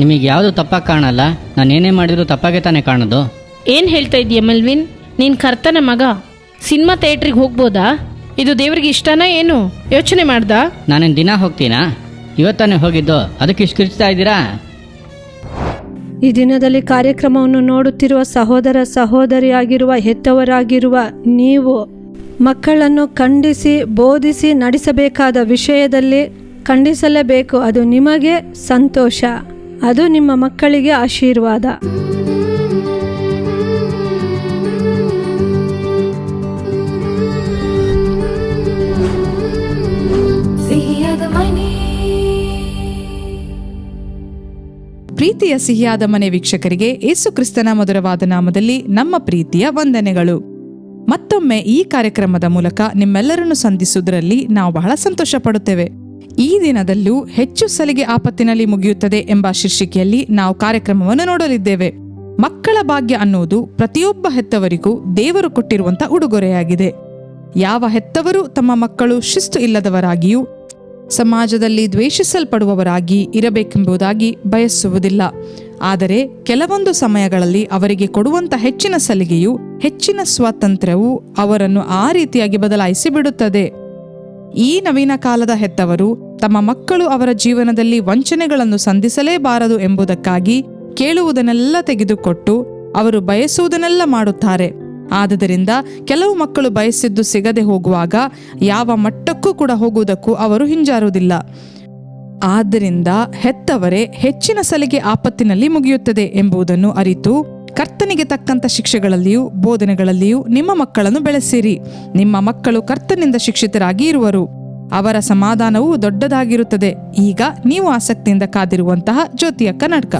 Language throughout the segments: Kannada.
ನಿಮಗೆ ಯಾವುದು ತಪ್ಪಾಗಿ ಕಾಣಲ್ಲ. ನಾನು ಏನೇ ಮಾಡಿದ್ರು ತಪ್ಪಾಗೆ ತಾನೇ ಕಾಣೋದು. ಏನು ಹೇಳ್ತಾ ಇದೀಯ ಮೆಲ್ವಿನ್? ನೀನು ಕರ್ತನ ಮಗ, ಸಿನಿಮಾ ಥಿಯೇಟ್ರಿಗೆ ಹೋಗ್ಬೋದಾ? ಇದು ದೇವ್ರಿಗೆ ಇಷ್ಟನಾ ಏನು? ಯೋಚನೆ ಮಾಡ್ದಾ? ನಾನೇನು ದಿನ ಹೋಗ್ತೀನಾ? ಇವತ್ತಾನೇ ಹೋಗಿದ್ದು, ಅದಕ್ಕೆ ಇಷ್ಟು ಕಿರ್ಚ್ತಾ ಇದ್ದೀರಾ? ಈ ದಿನದಲ್ಲಿ ಕಾರ್ಯಕ್ರಮವನ್ನು ನೋಡುತ್ತಿರುವ ಸಹೋದರ ಸಹೋದರಿಯಾಗಿರುವ ಹೆತ್ತವರಾಗಿರುವ ನೀವು ಮಕ್ಕಳನ್ನು ಖಂಡಿಸಿ ಬೋಧಿಸಿ ನಡೆಸಬೇಕಾದ ವಿಷಯದಲ್ಲಿ ಖಂಡಿಸಲೇಬೇಕು. ಅದು ನಿಮಗೆ ಸಂತೋಷ, ಅದು ನಿಮ್ಮ ಮಕ್ಕಳಿಗೆ ಆಶೀರ್ವಾದ. ಪ್ರೀತಿಯ ಸಿಹಿಯಾದ ಮನೆ ವೀಕ್ಷಕರಿಗೆ ಯೇಸು ಕ್ರಿಸ್ತನ ಮಧುರವಾದ ನಾಮದಲ್ಲಿ ನಮ್ಮ ಪ್ರೀತಿಯ ವಂದನೆಗಳು. ಮತ್ತೊಮ್ಮೆ ಈ ಕಾರ್ಯಕ್ರಮದ ಮೂಲಕ ನಿಮ್ಮೆಲ್ಲರನ್ನು ಸಂಧಿಸುವುದರಲ್ಲಿ ನಾವು ಬಹಳ ಸಂತೋಷ ಪಡುತ್ತೇವೆ. ಈ ದಿನದಲ್ಲೂ ಹೆಚ್ಚು ಸಲಿಗೆ ಆಪತ್ತಿನಲ್ಲಿ ಮುಗಿಯುತ್ತದೆ ಎಂಬ ಶೀರ್ಷಿಕೆಯಲ್ಲಿ ನಾವು ಕಾರ್ಯಕ್ರಮವನ್ನು ನೋಡಲಿದ್ದೇವೆ. ಮಕ್ಕಳ ಭಾಗ್ಯ ಅನ್ನುವುದು ಪ್ರತಿಯೊಬ್ಬ ಹೆತ್ತವರಿಗೂ ದೇವರು ಕೊಟ್ಟಿರುವಂತಹ ಉಡುಗೊರೆಯಾಗಿದೆ. ಯಾವ ಹೆತ್ತವರು ತಮ್ಮ ಮಕ್ಕಳು ಶಿಸ್ತು ಇಲ್ಲದವರಾಗಿಯೂ ಸಮಾಜದಲ್ಲಿ ದ್ವೇಷಿಸಲ್ಪಡುವವರಾಗಿ ಇರಬೇಕೆಂಬುದಾಗಿ ಬಯಸುವುದಿಲ್ಲ. ಆದರೆ ಕೆಲವೊಂದು ಸಮಯಗಳಲ್ಲಿ ಅವರಿಗೆ ಕೊಡುವಂಥ ಹೆಚ್ಚಿನ ಸಲಿಗೆಯು, ಹೆಚ್ಚಿನ ಸ್ವಾತಂತ್ರ್ಯವು ಅವರನ್ನು ಆ ರೀತಿಯಾಗಿ ಬದಲಾಯಿಸಿ ಬಿಡುತ್ತದೆ. ಈ ನವೀನ ಕಾಲದ ಹೆತ್ತವರು ತಮ್ಮ ಮಕ್ಕಳು ಅವರ ಜೀವನದಲ್ಲಿ ವಂಚನೆಗಳನ್ನು ಸಂಧಿಸಲೇಬಾರದು ಎಂಬುದಕ್ಕಾಗಿ ಕೇಳುವುದನ್ನೆಲ್ಲ ತೆಗೆದುಕೊಟ್ಟು ಅವರು ಬಯಸುವುದನ್ನೆಲ್ಲ ಮಾಡುತ್ತಾರೆ. ಆದುದರಿಂದ ಕೆಲವು ಮಕ್ಕಳು ಬಯಸಿದ್ದು ಸಿಗದೆ ಹೋಗುವಾಗ ಯಾವ ಮಟ್ಟಕ್ಕೂ ಕೂಡ ಹೋಗುವುದಕ್ಕೂ ಅವರು ಹಿಂಜಾರುವುದಿಲ್ಲ. ಆದ್ದರಿಂದ ಹೆತ್ತವರೇ ಹೆಚ್ಚಿನ ಸಲಿಗೆ ಆಪತ್ತಿನಲ್ಲಿ ಮುಗಿಯುತ್ತದೆ ಎಂಬುದನ್ನು ಅರಿತು ಕರ್ತನಿಗೆ ತಕ್ಕಂಥ ಶಿಕ್ಷೆಗಳಲ್ಲಿಯೂ ಬೋಧನೆಗಳಲ್ಲಿಯೂ ನಿಮ್ಮ ಮಕ್ಕಳನ್ನು ಬೆಳೆಸಿರಿ. ನಿಮ್ಮ ಮಕ್ಕಳು ಕರ್ತನಿಂದ ಶಿಕ್ಷಿತರಾಗಿ ಇರುವರು, ಅವರ ಸಮಾಧಾನವು ದೊಡ್ಡದಾಗಿರುತ್ತದೆ. ಈಗ ನೀವು ಆಸಕ್ತಿಯಿಂದ ಕಾದಿರುವಂತಹ ಜ್ಯೋತಿಯ ಕನ್ನಡಕ.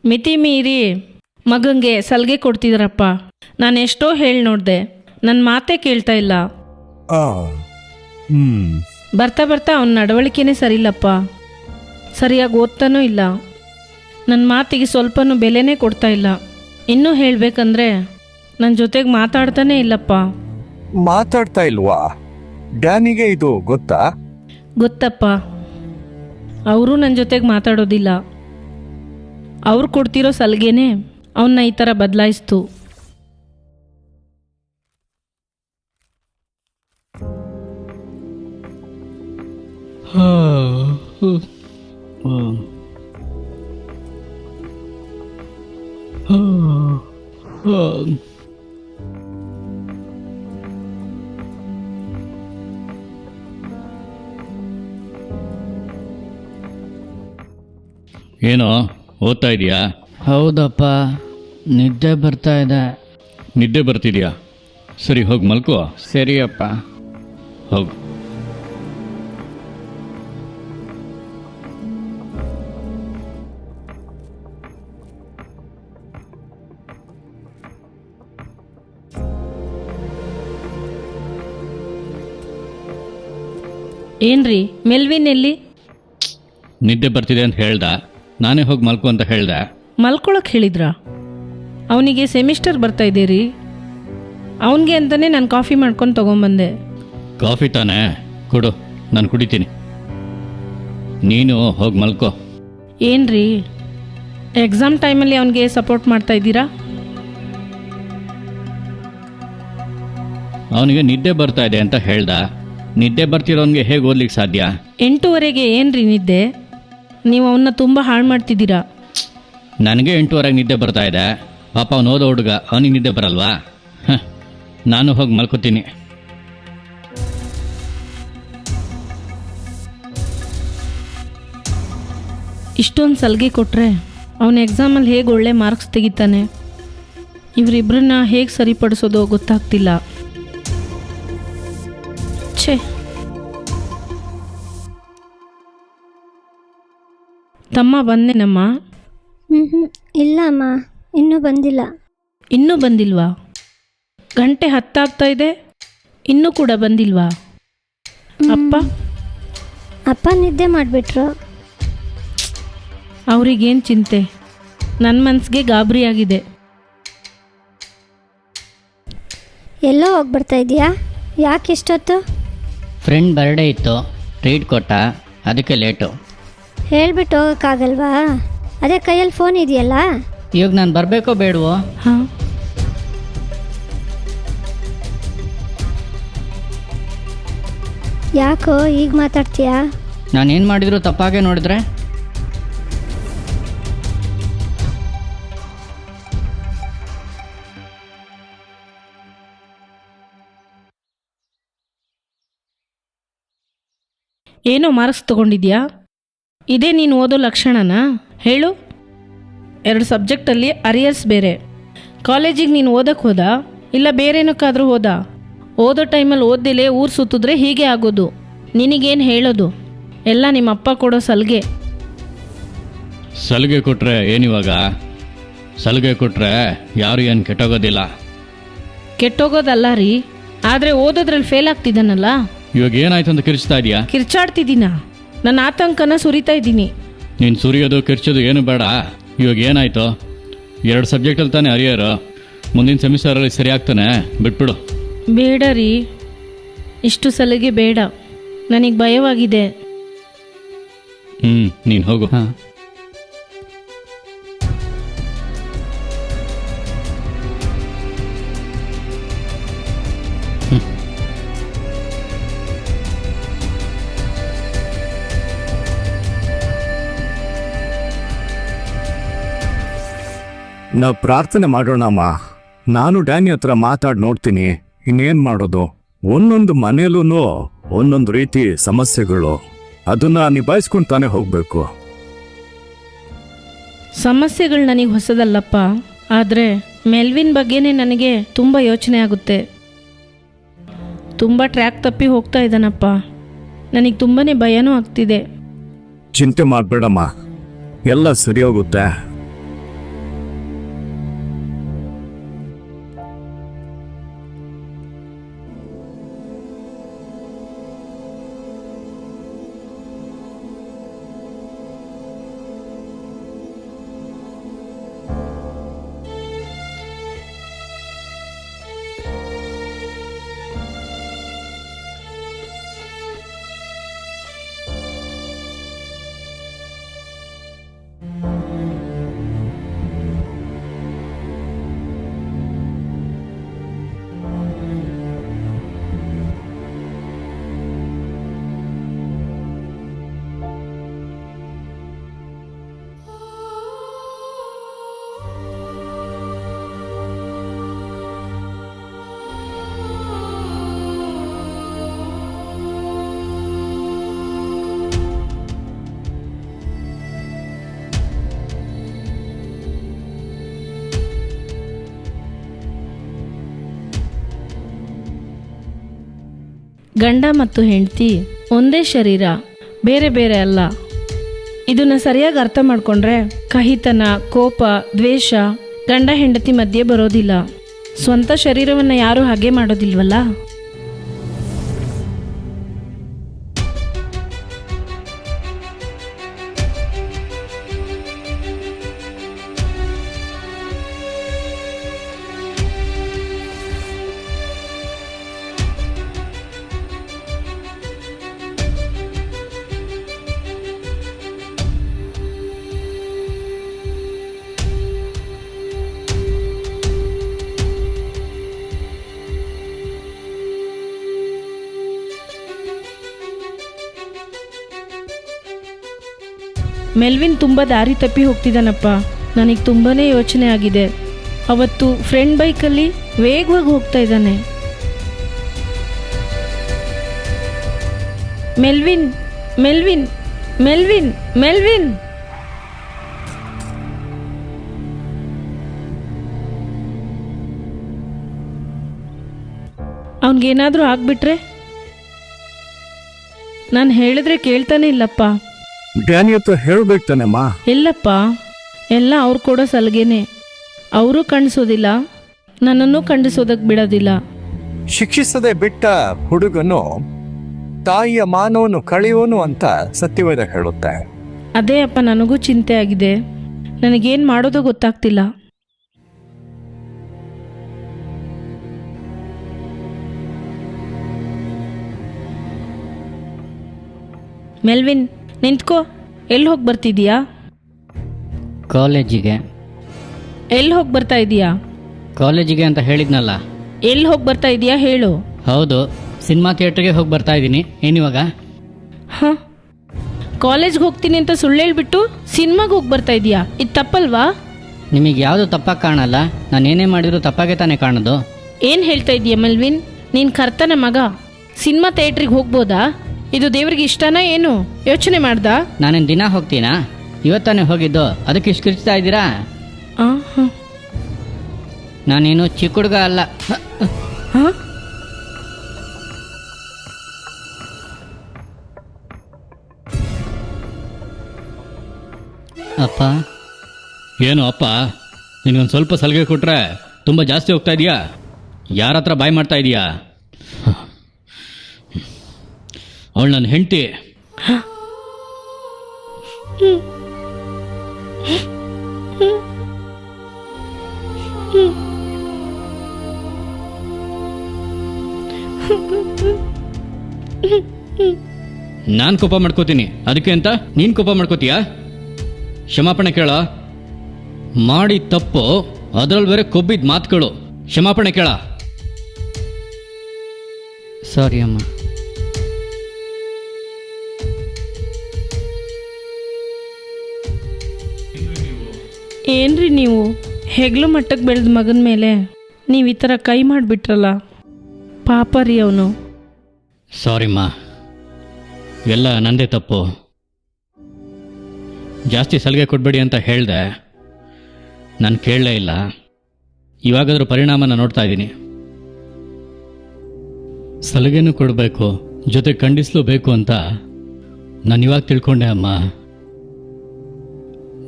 ಮಿತಿ ಮೀರಿ ಮಗಂಗೆ ಸಲಿಗೆ ಕೊಡ್ತಿದ್ರಪ್ಪ. ನಾನು ಎಷ್ಟೋ ಹೇಳಿ ನೋಡಿದೆ, ನನ್ನ ಮಾತೇ ಕೇಳ್ತಾ ಇಲ್ಲ. ಬರ್ತಾ ಬರ್ತಾ ಅವನ ನಡವಳಿಕೆನೇ ಸರಿಯಿಲ್ಲಪ್ಪ. ಸರಿಯಾಗಿ ಓದ್ತಾನೂ ಇಲ್ಲ, ನನ್ನ ಮಾತಿಗೆ ಸ್ವಲ್ಪನೂ ಬೆಲೆನೇ ಕೊಡ್ತಾ ಇಲ್ಲ. ಇನ್ನೂ ಹೇಳಬೇಕಂದ್ರೆ ನನ್ನ ಜೊತೆಗೆ ಮಾತಾಡ್ತಾನೇ ಇಲ್ಲಪ್ಪ. ಮಾತಾಡ್ತಾ ಇಲ್ವಾ? ಡ್ಯಾನಿಗೆ ಇದು ಗೊತ್ತಾ? ಗೊತ್ತಪ್ಪ, ಅವರು ನನ್ನ ಜೊತೆಗೆ ಮಾತಾಡೋದಿಲ್ಲ. ಅವ್ರು ಕೊಡ್ತಿರೋ ಸಲಿಗೆನೇ ಅವನ್ನ ಈ ಥರ ಬದಲಾಯಿಸ್ತು. ಏನೋ ಓದ್ತಾ ಇದೆಯಾ? ಹೌದಪ್ಪ, ನಿದ್ದೆ ಬರ್ತಾ ಇದೆ. ನಿದ್ದೆ ಬರ್ತಿದ್ಯಾ? ಸರಿ, ಹೋಗಿ ಮಲ್ಕೋ. ಸರಿಯಪ್ಪ. ಹೋಗು. ಏನ್ರಿ ಮೆಲ್ವಿನ್ ಎಲ್ಲಿ? ನಿದ್ದೆ ಬರ್ತಿದೆ ಅಂತ ಹೇಳ್ದ, ನಾನೇ ಹೋಗಿ ಮಲ್ಕೋ ಅಂತ ಹೇಳ್ದೆ. ಮಲ್ಕೊಳಕ್ಕೆ ಹೇಳಿದ್ರಾ? ಅವನಿಗೆ ಸೆಮಿಸ್ಟರ್ ಬರ್ತಾ ಇದೆ ರೀ. ಅವನಿಗೆ ಅಂತಲೇ ನಾನು ಕಾಫಿ ಮಾಡ್ಕೊಂಡು ತೊಗೊಂಬಂದೆ. ಕಾಫಿ ತಾನೇ, ಕೊಡು, ನಾನು ಕುಡಿತೀನಿ. ನೀನು ಹೋಗಿ ಮಲ್ಕೋ. ಏನ್ರಿ ಎಕ್ಸಾಮ್ ಟೈಮಲ್ಲಿ ಅವನಿಗೆ ಸಪೋರ್ಟ್ ಮಾಡ್ತಾ ಇದ್ದೀರಾ? ಅವನಿಗೆ ನಿದ್ದೆ ಬರ್ತಾ ಇದೆ ಅಂತ ಹೇಳ್ದ. ನಿದ್ದೆ ಬರ್ತಿರೋನಿಗೆ ಹೇಗೆ ಓದ್ಲಿಕ್ಕೆ ಸಾಧ್ಯ? 8:30ಗೆ ಏನ್ರಿ ನಿದ್ದೆ? ನೀವು ಅವನ್ನ ತುಂಬ ಹಾಳು ಮಾಡ್ತಿದ್ದೀರಾ. ನನಗೆ 8:30ಗೆ ನಿದ್ದೆ ಬರ್ತಾ ಇದೆ. ಪಾಪ ಅವನು ಓದೋ ಹುಡುಗ, ಅವನಿಗೆ ನಿದ್ದೆ ಬರಲ್ವಾ? ನಾನು ಹೋಗಿ ಮಲ್ಕೋತೀನಿ. ಇಷ್ಟೊಂದು ಸಲಿಗೆ ಕೊಟ್ಟರೆ ಅವನ ಎಕ್ಸಾಮಲ್ಲಿ ಹೇಗೆ ಒಳ್ಳೆ ಮಾರ್ಕ್ಸ್ ತೆಗಿತಾನೆ? ಇವರಿಬ್ಬರನ್ನ ಹೇಗೆ ಸರಿಪಡಿಸೋದೋ ಗೊತ್ತಾಗ್ತಿಲ್ಲ. ಛೇ, ತಮ್ಮ ಬಂದೇನಮ್ಮ? ಇಲ್ಲ ಅಮ್ಮ, ಇನ್ನೂ ಬಂದಿಲ್ಲ. ಇನ್ನೂ ಬಂದಿಲ್ವಾ? ಗಂಟೆ 10 ಆಗ್ತಾ ಇದೆ, ಇನ್ನೂ ಕೂಡ ಬಂದಿಲ್ವಾ? ಅಪ್ಪ ನಿದ್ದೆ ಮಾಡಿಬಿಟ್ರು. ಅವ್ರಿಗೇನು ಚಿಂತೆ? ನನ್ನ ಮನಸ್ಸಿಗೆ ಗಾಬರಿಯಾಗಿದೆ. ಎಲ್ಲೋ ಹೋಗ್ಬರ್ತಾ ಇದೆಯಾ? ಯಾಕೆ ಇಷ್ಟೊತ್ತು? ಫ್ರೆಂಡ್ ಬರ್ಡೇ ಇತ್ತು, ಟ್ರೀಟ್ ಕೊಟ್ಟ, ಅದಕ್ಕೆ ಲೇಟು. ಹೇಳ್ಬಿಟ್ಟು ಹೋಗೋಕ್ಕಾಗಲ್ವಾ? ಅದೇ ಕೈಯಲ್ಲಿ ಫೋನ್ ಇದೆಯಲ್ಲ. ಇವಾಗ ನಾನು ಬರಬೇಕೋ ಬೇಡವೋ? ಹಾಂ, ಯಾಕೋ ಈಗ ಮಾತಾಡ್ತೀಯಾ? ನಾನೇನು ಮಾಡಿದ್ರು ತಪ್ಪಾಗೆ ನೋಡಿದ್ರೆ? ಏನೋ ಮಾರ್ಕ್ಸ್ ತೊಗೊಂಡಿದ್ಯಾ? ಇದೇ ನೀನು ಓದೋ ಲಕ್ಷಣನಾ? ಹೇಳು. 2 ಸಬ್ಜೆಕ್ಟಲ್ಲಿ ಅರಿಯರ್ಸ್ ಬೇರೆ. ಕಾಲೇಜಿಗೆ ನೀನು ಓದಕ್ಕೆ ಹೋದ ಇಲ್ಲ ಬೇರೇನಕ್ಕಾದರೂ ಹೋದ? ಓದೋ ಟೈಮಲ್ಲಿ ಓದ್ದಿಲ್ಲೇ ಊರು ಸುತ್ತಿದ್ರೆ ಹೀಗೆ ಆಗೋದು. ನಿನಗೇನು ಹೇಳೋದು? ಎಲ್ಲ ನಿಮ್ಮ ಅಪ್ಪ ಕೊಡೋ ಸಲಿಗೆ. ಸಲಿಗೆ ಕೊಟ್ಟರೆ ಏನಿವಾಗ? ಸಲಿಗೆ ಕೊಟ್ಟರೆ ಯಾರು ಏನು ಕೆಟ್ಟೋಗೋದಿಲ್ಲ. ಕೆಟ್ಟೋಗೋದಲ್ಲ ರೀ, ಆದರೆ ಓದೋದ್ರಲ್ಲಿ ಫೇಲ್ ಆಗ್ತಿದ್ದಾನಲ್ಲ. ಇವಾಗ ಏನಾಯ್ತು ಅಂತ ಕಿರ್ಚ್ತಾ ಇದೆಯಾ? ಕಿರ್ಚಾಡ್ತಿದ್ದೀನ? ನನ್ನ ಆತಂಕನ ಸುರಿತಾ ಇದ್ದೀನಿ. ನೀನು ಸುರಿಯೋದು ಕಿರ್ಚೋದು ಏನು ಬೇಡ. ಇವಾಗ ಏನಾಯ್ತು? 2 ಸಬ್ಜೆಕ್ಟಲ್ಲಿ ತಾನೇ ಅರಿಯರು. ಮುಂದಿನ ಸೆಮಿಸ್ಟರಲ್ಲಿ ಸರಿ ಆಗ್ತಾನೆ, ಬಿಟ್ಬಿಡು. ಬೇಡ ರೀ, ಇಷ್ಟು ಸಲಿಗೆ ಬೇಡ. ನನಗೆ ಭಯವಾಗಿದೆ. ನೀನು ಹೋಗು. ಹಾಂ. ನಾವು ಪ್ರಾರ್ಥನೆ ಮಾಡೋಣಮ್ಮ. ನಾನು ಡ್ಯಾನಿ ಹತ್ರ ಮಾತಾಡಿ ನೋಡ್ತೀನಿ, ಇನ್ನೇನು ಮಾಡೋದು. ಒಂದೊಂದು ಮನೇಲೂ ಒಂದೊಂದು ರೀತಿ ಸಮಸ್ಯೆಗಳು, ಅದನ್ನ ನಿಭಾಯಿಸ್ಕೊಂಡು ತಾನೇ ಹೋಗಬೇಕು. ಸಮಸ್ಯೆಗಳು ನನಗೆ ಹೊಸದಲ್ಲಪ್ಪ, ಆದರೆ ಮೆಲ್ವಿನ್ ಬಗ್ಗೆನೇ ನನಗೆ ತುಂಬ ಯೋಚನೆ ಆಗುತ್ತೆ. ತುಂಬ ಟ್ರ್ಯಾಕ್ ತಪ್ಪಿ ಹೋಗ್ತಾ ಇದ್ದಾನಪ್ಪ. ನನಗೆ ತುಂಬಾ ಭಯನೂ ಆಗ್ತಿದೆ. ಚಿಂತೆ ಮಾಡಬೇಡಮ್ಮ, ಎಲ್ಲ ಸರಿ ಹೋಗುತ್ತೆ. ಗಂಡ ಮತ್ತು ಹೆಂಡತಿ ಒಂದೇ ಶರೀರ, ಬೇರೆ ಬೇರೆ ಅಲ್ಲ. ಇದನ್ನು ಸರಿಯಾಗಿ ಅರ್ಥ ಮಾಡ್ಕೊಂಡ್ರೆ ಕಹಿತನ, ಕೋಪ, ದ್ವೇಷ ಗಂಡ ಹೆಂಡತಿ ಮಧ್ಯೆ ಬರೋದಿಲ್ಲ. ಸ್ವಂತ ಶರೀರವನ್ನು ಯಾರೂ ಹಾಗೆ ಮಾಡೋದಿಲ್ವಲ್ಲ. ಮೆಲ್ವಿನ್ ತುಂಬ ದಾರಿ ತಪ್ಪಿ ಹೋಗ್ತಿದ್ದಾನಪ್ಪ. ನನಗೆ ತುಂಬಾ ಯೋಚನೆ ಆಗಿದೆ. ಅವತ್ತು ಫ್ರೆಂಡ್ ಬೈಕಲ್ಲಿ ವೇಗವಾಗಿ ಹೋಗ್ತಾ ಇದ್ದಾನೆ. Melvin, Melvin, Melvin, Melvin. ಅವನಿಗೇನಾದರೂ ಆಗ್ಬಿಟ್ರೆ? ನಾನು ಹೇಳಿದ್ರೆ ಕೇಳ್ತಾನೆ ಇಲ್ಲಪ್ಪ. ಡ್ಯಾನಿ ಹತ್ರ ಹೇಳ್ಬೇಕು ತಾನೆಮ್ಮ. ಇಲ್ಲಪ್ಪ, ಎಲ್ಲ ಅವ್ರು ಕೊಡೋ ಸಲಿಗೆನೆ. ಅವರು ಖಂಡಿಸೋದಿಲ್ಲ, ನನ್ನನ್ನು ಖಂಡಿಸೋದಕ್ಕೆ ಬಿಡೋದಿಲ್ಲ. ಶಿಕ್ಷಿಸದೆ ಬಿಟ್ಟ ಹುಡುಗನು ತಾಯಿಯ ಮಾನವನು ಕಳೆಯೋನು ಅಂತ ಸತ್ಯವೇದ ಹೇಳುತ್ತೆ. ಅದೇ ಅಪ್ಪ, ನನಗೂ ಚಿಂತೆ ಆಗಿದೆ. ನನಗೇನು ಮಾಡೋದು ಗೊತ್ತಾಗ್ತಿಲ್ಲ. ಮೆಲ್ವಿನ್ ನಿಂತ್ಕೋ. ಎಲ್ಲಿ ಹೋಗಿ ಬರ್ತಿದೀಯಾ? ಕಾಲೇಜಿಗೆ. ಎಲ್ಲಿ ಹೋಗಿ ಬರ್ತಾ ಇದೀಯಾ? ಕಾಲೇಜಿಗೆ ಅಂತ ಹೇಳಿದ್ನಲ್ಲ. ಎಲ್ಲಿ ಹೋಗಿ ಬರ್ತಾ ಇದೀಯಾ ಹೇಳು. ಹೌದು, ಸಿನಿಮಾ ಥಿಯೇಟ್ರಿಗೆ ಹೋಗಿ ಬರ್ತಾ ಇದ್ದೀನಿ. ಏನಿವಾಗ? ಹಾಂ, ಕಾಲೇಜ್ಗೆ ಹೋಗ್ತೀನಿ ಅಂತ ಸುಳ್ಳು ಹೇಳ್ಬಿಟ್ಟು ಸಿನಿಮಾಗೆ ಹೋಗಿ ಬರ್ತಾ ಇದೀಯಾ? ಇದು ತಪ್ಪಲ್ವಾ? ನಿಮಗೆ ಯಾವುದು ತಪ್ಪಾಗಿ ಕಾಣಲ್ಲ. ನಾನು ಏನೇ ಮಾಡಿದ್ರು ತಪ್ಪಾಗೆ ತಾನೇ ಕಾಣೋದು. ಏನು ಹೇಳ್ತಾ ಇದೀಯ ಮೆಲ್ವಿನ್? ನೀನು ಕರ್ತನ ಮಗ, ಸಿನಿಮಾ ಥಿಯೇಟ್ರಿಗೆ ಹೋಗ್ಬೋದಾ? ಇದು ದೇವ್ರಿಗೆ ಇಷ್ಟನಾ ಏನು? ಯೋಚನೆ ಮಾಡ್ದಾ? ನಾನೇನು ದಿನ ಹೋಗ್ತೀನಾ? ಇವತ್ತಾನೆ ಹೋಗಿದ್ದು, ಅದಕ್ಕೆ ಇಷ್ಟು ಕಿರ್ಚ್ತಾ ಇದ್ದೀರಾ? ಹಾಂ ನಾನೇನು ಚಿಕ್ಕ ಹುಡುಗ ಅಲ್ಲ. ಹಾಂ ಅಪ್ಪ, ಏನು ಅಪ್ಪ, ನಿನಗೊಂದು ಸ್ವಲ್ಪ ಸಲಿಗೆ ಕೊಟ್ರೆ ತುಂಬ ಜಾಸ್ತಿ ಹೋಗ್ತಾ ಇದೆಯಾ? ಯಾರ ಹತ್ರ ಬಾಯ್ ಮಾಡ್ತಾ ಇದೀಯಾ? ಅವಳು ನನ್ನ ಹೆಂಡತಿ. ನಾನು ಕೋಪ ಮಾಡ್ಕೋತೀನಿ, ಅದಕ್ಕೆ ಅಂತ ನೀನು ಕೋಪ ಮಾಡ್ಕೋತೀಯಾ? ಕ್ಷಮಾಪಣೆ ಕೇಳ. ಮಾಡಿ ತಪ್ಪು, ಅದರಲ್ಲಿ ಬೇರೆ ಕೊಬ್ಬಿದ ಮಾತುಗಳು. ಕ್ಷಮಾಪಣೆ ಕೇಳ. ಸಾರಿ ಅಮ್ಮ. ಏನ್ರಿ ನೀವು ಹೆಗ್ಲು ಮಟ್ಟಕ್ಕೆ ಬೆಳೆದ ಮಗನ ಮೇಲೆ ನೀವು ಈ ಥರ ಕೈ ಮಾಡಿಬಿಟ್ರಲ್ಲ, ಪಾಪ ರೀ ಅವನು. ಸಾರಿಮ್ಮ, ಎಲ್ಲ ನಂದೇ ತಪ್ಪು. ಜಾಸ್ತಿ ಸಲಿಗೆ ಕೊಡಬೇಡಿ ಅಂತ ಹೇಳಿದೆ, ನಾನು ಕೇಳಲೇ ಇಲ್ಲ. ಇವಾಗಾದ್ರೂ ಪರಿಣಾಮನ ನೋಡ್ತಾ ಇದ್ದೀನಿ. ಸಲಿಗೆನೂ ಕೊಡಬೇಕು, ಜೊತೆ ಖಂಡಿಸ್ಲೂಬೇಕು ಅಂತ ನಾನು ಇವಾಗ ತಿಳ್ಕೊಂಡೆ ಅಮ್ಮ.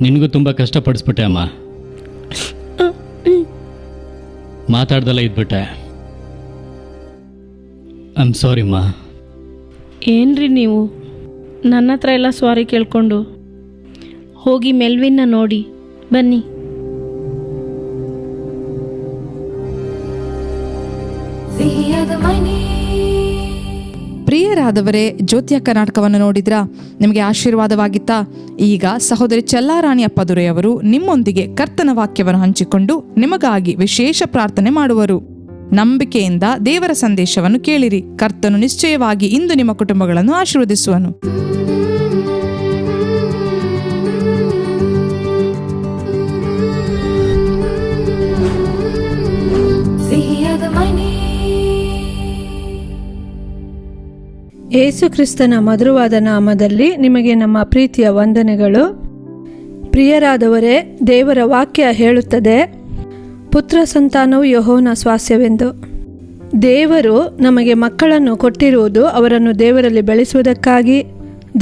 ನಿನಗೂ ತುಂಬ ಕಷ್ಟಪಡಿಸ್ಬಿಟ್ಟೆ ಅಮ್ಮ. ಮಾತಾಡ್ದಲ್ಲ ಇದ್ಬಿಟ್ಟೆ. ಐ ಆಮ್ ಸಾರಿಮ್ಮ. ಏನ್ರಿ ನೀವು ನನ್ನ ಹತ್ರ ಎಲ್ಲ ಸಾರಿ ಕೇಳ್ಕೊಂಡು ಹೋಗಿ ಮೆಲ್ವಿನ್ನ ನೋಡಿ ಬನ್ನಿ. ಪ್ರಿಯರಾದವರೇ, ಜ್ಯೋತಿಯ ಕರ್ನಾಟಕವನ್ನು ನೋಡಿದ್ರಾ? ನಿಮಗೆ ಆಶೀರ್ವಾದವಾಗಿತ್ತಾ? ಈಗ ಸಹೋದರಿ ಚೆಲ್ಲಾರಾಣಿ ಅಪ್ಪದುರೆಯವರು ನಿಮ್ಮೊಂದಿಗೆ ಕರ್ತನ ವಾಕ್ಯವನ್ನು ಹಂಚಿಕೊಂಡು ನಿಮಗಾಗಿ ವಿಶೇಷ ಪ್ರಾರ್ಥನೆ ಮಾಡುವರು. ನಂಬಿಕೆಯಿಂದ ದೇವರ ಸಂದೇಶವನ್ನು ಕೇಳಿರಿ. ಕರ್ತನು ನಿಶ್ಚಯವಾಗಿ ಇಂದು ನಿಮ್ಮ ಕುಟುಂಬಗಳನ್ನು ಆಶೀರ್ವದಿಸುವನು. ಯೇಸು ಕ್ರಿಸ್ತನ ಮಧುರವಾದ ನಾಮದಲ್ಲಿ ನಿಮಗೆ ನಮ್ಮ ಪ್ರೀತಿಯ ವಂದನೆಗಳು. ಪ್ರಿಯರಾದವರೇ, ದೇವರ ವಾಕ್ಯ ಹೇಳುತ್ತದೆ, ಪುತ್ರ ಸಂತಾನವು ಯೆಹೋವನ ಸ್ವಾಸ್ಯವೆಂದು. ದೇವರು ನಮಗೆ ಮಕ್ಕಳನ್ನು ಕೊಟ್ಟಿರುವುದು ಅವರನ್ನು ದೇವರಲ್ಲಿ ಬೆಳೆಸುವುದಕ್ಕಾಗಿ,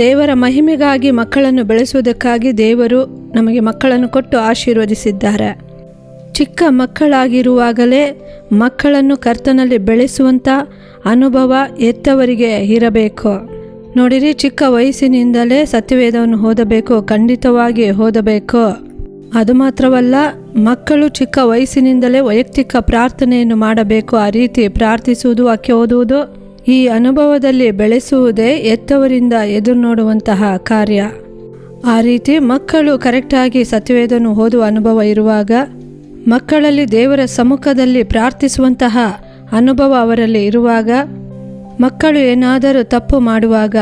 ದೇವರ ಮಹಿಮೆಗಾಗಿ ಮಕ್ಕಳನ್ನು ಬೆಳೆಸುವುದಕ್ಕಾಗಿ ದೇವರು ನಮಗೆ ಮಕ್ಕಳನ್ನು ಕೊಟ್ಟು ಆಶೀರ್ವದಿಸಿದ್ದಾರೆ. ಚಿಕ್ಕ ಮಕ್ಕಳಾಗಿರುವಾಗಲೇ ಮಕ್ಕಳನ್ನು ಕರ್ತನಲ್ಲಿ ಬೆಳೆಸುವಂಥ ಅನುಭವ ಹೆತ್ತವರಿಗೆ ಇರಬೇಕು. ನೋಡಿರಿ, ಚಿಕ್ಕ ವಯಸ್ಸಿನಿಂದಲೇ ಸತ್ಯವೇದವನ್ನು ಓದಬೇಕು, ಖಂಡಿತವಾಗಿ ಓದಬೇಕು. ಅದು ಮಾತ್ರವಲ್ಲ, ಮಕ್ಕಳು ಚಿಕ್ಕ ವಯಸ್ಸಿನಿಂದಲೇ ವೈಯಕ್ತಿಕ ಪ್ರಾರ್ಥನೆಯನ್ನು ಮಾಡಬೇಕು. ಆ ರೀತಿ ಪ್ರಾರ್ಥಿಸುವುದು, ವಾಕ್ಯ ಓದುವುದು, ಈ ಅನುಭವದಲ್ಲಿ ಬೆಳೆಸುವುದೇ ಹೆತ್ತವರಿಂದ ಎದುರು ನೋಡುವಂತಹ ಕಾರ್ಯ. ಆ ರೀತಿ ಮಕ್ಕಳು ಕರೆಕ್ಟಾಗಿ ಸತ್ಯವೇದವನ್ನು ಓದುವ ಅನುಭವ ಇರುವಾಗ, ಮಕ್ಕಳಲ್ಲಿ ದೇವರ ಸಮ್ಮುಖದಲ್ಲಿ ಪ್ರಾರ್ಥಿಸುವಂತಹ ಅನುಭವ ಅವರಲ್ಲಿ ಇರುವಾಗ, ಮಕ್ಕಳು ಏನಾದರೂ ತಪ್ಪು ಮಾಡುವಾಗ,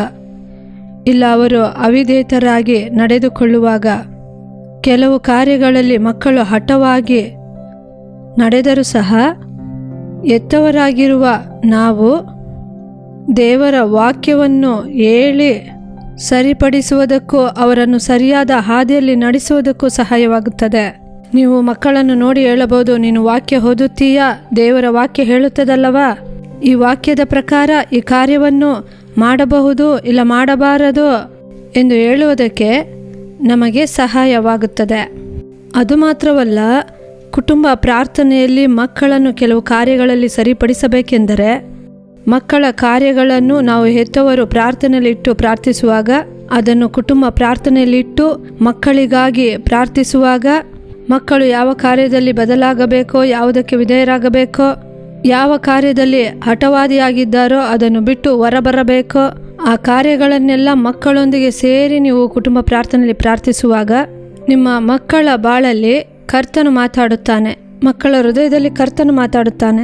ಇಲ್ಲ ಅವರು ಅವಿಧೇಯತರಾಗಿ ನಡೆದುಕೊಳ್ಳುವಾಗ, ಕೆಲವು ಕಾರ್ಯಗಳಲ್ಲಿ ಮಕ್ಕಳು ಹಠವಾಗಿ ನಡೆದರೂ ಸಹ ಹೆತ್ತವರಾಗಿರುವ ನಾವು ದೇವರ ವಾಕ್ಯವನ್ನು ಹೇಳಿ ಸರಿಪಡಿಸುವುದಕ್ಕೂ ಅವರನ್ನು ಸರಿಯಾದ ಹಾದಿಯಲ್ಲಿ ನಡೆಸುವುದಕ್ಕೂ ಸಹಾಯವಾಗುತ್ತದೆ. ನೀವು ಮಕ್ಕಳನ್ನು ನೋಡಿ ಹೇಳಬಹುದು, ನೀನು ವಾಕ್ಯ ಓದುತ್ತೀಯಾ? ದೇವರ ವಾಕ್ಯ ಹೇಳುತ್ತದಲ್ಲವಾ, ಈ ವಾಕ್ಯದ ಪ್ರಕಾರ ಈ ಕಾರ್ಯವನ್ನು ಮಾಡಬಹುದು ಇಲ್ಲ ಮಾಡಬಾರದು ಎಂದು ಹೇಳುವುದಕ್ಕೆ ನಮಗೆ ಸಹಾಯವಾಗುತ್ತದೆ. ಅದು ಮಾತ್ರವಲ್ಲ, ಕುಟುಂಬ ಪ್ರಾರ್ಥನೆಯಲ್ಲಿ ಮಕ್ಕಳನ್ನು ಕೆಲವು ಕಾರ್ಯಗಳಲ್ಲಿ ಸರಿಪಡಿಸಬೇಕೆಂದರೆ ಮಕ್ಕಳ ಕಾರ್ಯಗಳನ್ನು ನಾವು ಹೆತ್ತವರು ಪ್ರಾರ್ಥನೆಯಲ್ಲಿಟ್ಟು ಪ್ರಾರ್ಥಿಸುವಾಗ, ಅದನ್ನು ಕುಟುಂಬ ಪ್ರಾರ್ಥನೆಯಲ್ಲಿಟ್ಟು ಮಕ್ಕಳಿಗಾಗಿ ಪ್ರಾರ್ಥಿಸುವಾಗ, ಮಕ್ಕಳು ಯಾವ ಕಾರ್ಯದಲ್ಲಿ ಬದಲಾಗಬೇಕೋ, ಯಾವುದಕ್ಕೆ ವಿಧೇಯರಾಗಬೇಕೋ, ಯಾವ ಕಾರ್ಯದಲ್ಲಿ ಹಠವಾದಿಯಾಗಿದ್ದಾರೋ ಅದನ್ನು ಬಿಟ್ಟು ಹೊರಬರಬೇಕೋ ಆ ಕಾರ್ಯಗಳನ್ನೆಲ್ಲ ಮಕ್ಕಳೊಂದಿಗೆ ಸೇರಿ ನೀವು ಕುಟುಂಬ ಪ್ರಾರ್ಥನೆಯಲ್ಲಿ ಪ್ರಾರ್ಥಿಸುವಾಗ ನಿಮ್ಮ ಮಕ್ಕಳ ಬಾಳಲ್ಲಿ ಕರ್ತನು ಮಾತಾಡುತ್ತಾನೆ, ಮಕ್ಕಳ ಹೃದಯದಲ್ಲಿ ಕರ್ತನು ಮಾತಾಡುತ್ತಾನೆ.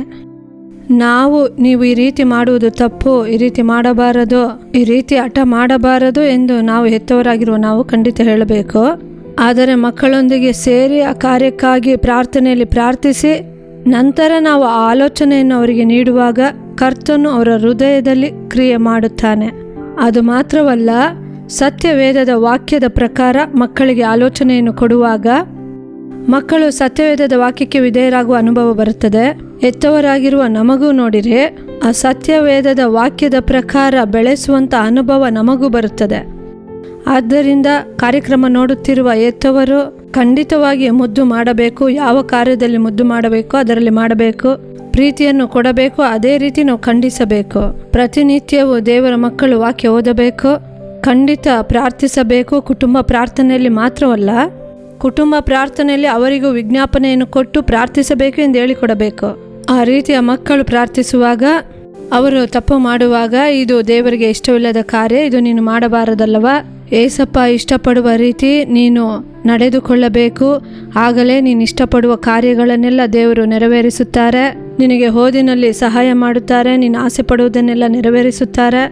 ನೀವು ಈ ರೀತಿ ಮಾಡುವುದು ತಪ್ಪು, ಈ ರೀತಿ ಮಾಡಬಾರದು, ಈ ರೀತಿ ಹಠ ಮಾಡಬಾರದು ಎಂದು ನಾವು ಹೆತ್ತವರಾಗಿರುವ ನಾವು ಖಂಡಿತ ಹೇಳಬೇಕು. ಆದರೆ ಮಕ್ಕಳೊಂದಿಗೆ ಸೇರಿ ಆ ಕಾರ್ಯಕ್ಕಾಗಿ ಪ್ರಾರ್ಥನೆಯಲ್ಲಿ ಪ್ರಾರ್ಥಿಸಿ ನಂತರ ನಾವು ಆ ಆಲೋಚನೆಯನ್ನು ಅವರಿಗೆ ನೀಡುವಾಗ ಕರ್ತನು ಅವರ ಹೃದಯದಲ್ಲಿ ಕ್ರಿಯೆ ಮಾಡುತ್ತಾನೆ. ಅದು ಮಾತ್ರವಲ್ಲ, ಸತ್ಯವೇದದ ವಾಕ್ಯದ ಪ್ರಕಾರ ಮಕ್ಕಳಿಗೆ ಆಲೋಚನೆಯನ್ನು ಕೊಡುವಾಗ ಮಕ್ಕಳು ಸತ್ಯವೇದದ ವಾಕ್ಯಕ್ಕೆ ವಿಧೇಯರಾಗುವ ಅನುಭವ ಬರುತ್ತದೆ. ಹೆತ್ತವರಾಗಿರುವ ನಮಗೂ ನೋಡಿರೆ ಆ ಸತ್ಯವೇದದ ವಾಕ್ಯದ ಪ್ರಕಾರ ಬೆಳೆಸುವಂಥ ಅನುಭವ ನಮಗೂ ಬರುತ್ತದೆ. ಆದ್ದರಿಂದ ಕಾರ್ಯಕ್ರಮ ನೋಡುತ್ತಿರುವ ಹೆತ್ತವರು ಖಂಡಿತವಾಗಿ ಮುದ್ದು ಮಾಡಬೇಕು. ಯಾವ ಕಾರ್ಯದಲ್ಲಿ ಮುದ್ದು ಮಾಡಬೇಕು ಅದರಲ್ಲಿ ಮಾಡಬೇಕು, ಪ್ರೀತಿಯನ್ನು ಕೊಡಬೇಕು, ಅದೇ ರೀತಿ ನಾವು ಖಂಡಿಸಬೇಕು. ಪ್ರತಿನಿತ್ಯವೂ ದೇವರ ಮಕ್ಕಳು ವಾಕ್ಯ ಓದಬೇಕು, ಖಂಡಿತ ಪ್ರಾರ್ಥಿಸಬೇಕು. ಕುಟುಂಬ ಪ್ರಾರ್ಥನೆಯಲ್ಲಿ ಮಾತ್ರವಲ್ಲ, ಕುಟುಂಬ ಪ್ರಾರ್ಥನೆಯಲ್ಲಿ ಅವರಿಗೂ ವಿಜ್ಞಾಪನೆಯನ್ನು ಕೊಟ್ಟು ಪ್ರಾರ್ಥಿಸಬೇಕು ಎಂದು ಹೇಳಿಕೊಡಬೇಕು. ಆ ರೀತಿಯ ಮಕ್ಕಳು ಪ್ರಾರ್ಥಿಸುವಾಗ, ಅವರು ತಪ್ಪು ಮಾಡುವಾಗ ಇದು ದೇವರಿಗೆ ಇಷ್ಟವಿಲ್ಲದ ಕಾರ್ಯ, ಇದು ನೀನು ಮಾಡಬಾರದಲ್ಲವಾ, ಏಸಪ್ಪ ಇಷ್ಟಪಡುವ ರೀತಿ ನೀನು ನಡೆದುಕೊಳ್ಳಬೇಕು, ಆಗಲೇ ನೀನು ಇಷ್ಟಪಡುವ ಕಾರ್ಯಗಳನ್ನೆಲ್ಲ ದೇವರು ನೆರವೇರಿಸುತ್ತಾರೆ, ನಿನಗೆ ಓದಿನಲ್ಲಿ ಸಹಾಯ ಮಾಡುತ್ತಾರೆ, ನೀನು ಆಸೆ ಪಡುವುದನ್ನೆಲ್ಲ ನೆರವೇರಿಸುತ್ತಾರೆ